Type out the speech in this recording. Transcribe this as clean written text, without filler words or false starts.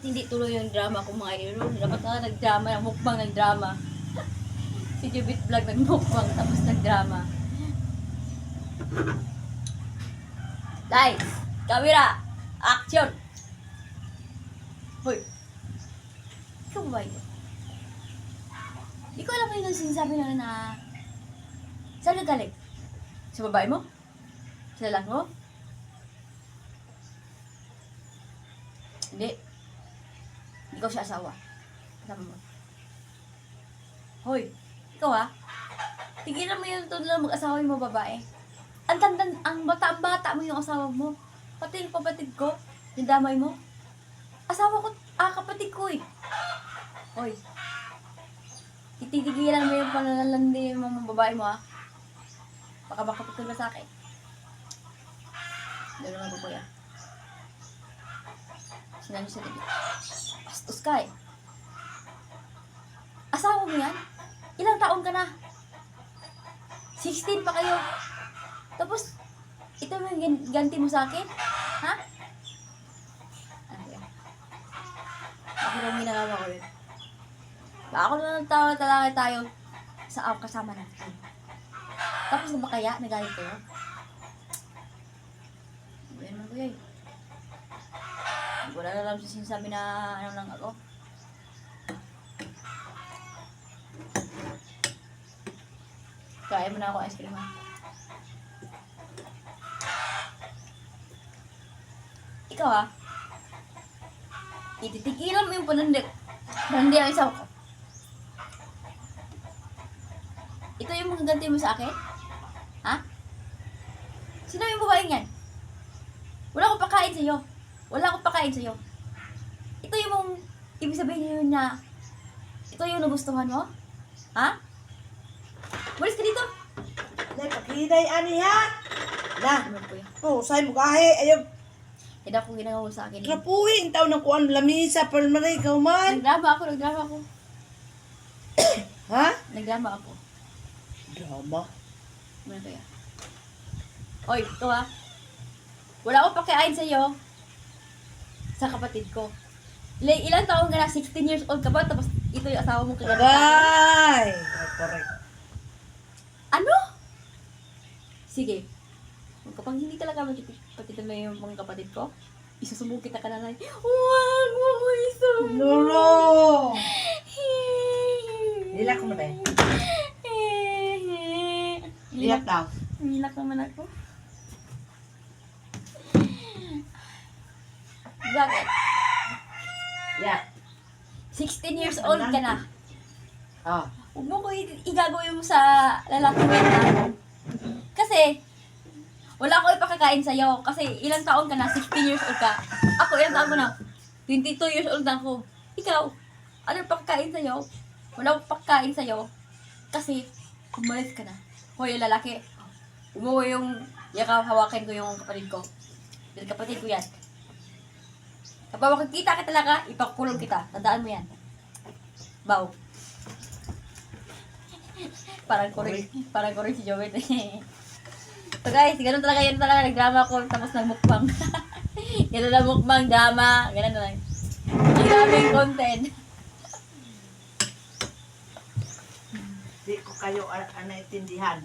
bakit hindi tuloy yung drama ko mga idol? Dapat nga nag-drama, mukbang nag-drama. Si Jubit Vlog nag-mukbang tapos nag-drama. Lights, camera, action! Hoy! Ikaw ba yun? Di ko alam kung yung sinasabi na saan nagaling? Sa babae mo? Sa lalaki mo? Hindi. Hindi ko siya asawa. Kasama mo. Hoy, ikaw ha? Tigilan mo yung tunod lang mag-asawa yung mga babae. Ang bata mo yung asawa mo. Pati yung kapatid ko, yung damay mo. Asawa ko, kapatid ko eh. Hoy, titigilan mo yung panlalandi yung mga babae mo ha. Baka makapagod ka sa akin. Dalo na po kuya. Sinabi sa libit. Bastos ka eh. Asawa mo yan? Ilang taon ka na? 16 pa kayo. Tapos, ito mo yung ganti mo sa akin? Ha? Ano yan? Ako lang ginagawa ko yun. Ako na nagtawa talaga tayo sa kasama natin. Tapos na ba kaya? Nagalit kayo? Ayan mo kuya eh. Wala na lang siya sinasabi na ano lang ako. Kaya mo na ako ice cream ha. Ikaw ha. Ititigilan mo yung panandik. Hindi ang isaw ko. Ito yung mga ganti mo sa akin? Ha? Sino yung babaeng yan? Wala akong pakain sa'yo. Wala akong pakain sa'yo. Ito yung mong ibig sabihin yun na ito yung nagustuhan mo? Ha? Malis ka dito. Dahil paghinay ani ha. Na. Ano po yun? Oh, say mo gahe ayaw. Hindi ako ginagawa sa akin. Trapuhin taw ng kuan lamisa pero maray ka man. Nagdrama ako. Ha? Nagdrama ako. Drama. Ano kaya? Oy, ito ha. Wala akong pakiain sa'yo sa kapatid ko. Ilang taon ka na? 16 years old ka ba? Tapos ito yung asawa mong kagano'n sa akin? Ay, correct. Ano? Sige. Kapag hindi talaga magpatitan mo yung mga kapatid ko, isusubog kita ka na lang. Huwag mo ko isubog. Lolo. Nilak mo ba? Nilak daw. Nilak naman ako. Bakit? Yeah. 16 years old ka na. Oh. Huwag mo ko igagawin mo sa lalaki mo yan. Kasi, wala ako ipakakain sa'yo. Kasi ilang taon ka na? 16 years old ka. Ako, ilang taon ko na? 22 years old na ako. Ikaw, ano pakakain sa'yo? Wala akong pakakain sa'yo. Kasi, umalis ka na. Hoy, yung lalaki. Umuwi yung hawakin ko yung kapatid ko. Yung kapatid ko yan. Kapag makikita ka talaga, ipakulong kita. Tandaan mo yan. Bow. Parang korek si Joey. So guys, ganun talaga yun talaga. Nag-drama ko, tapos nag-mukbang. Ganun na mukbang, drama. Ganun na lang. Ang daming content. Di ko kayo naintindihan.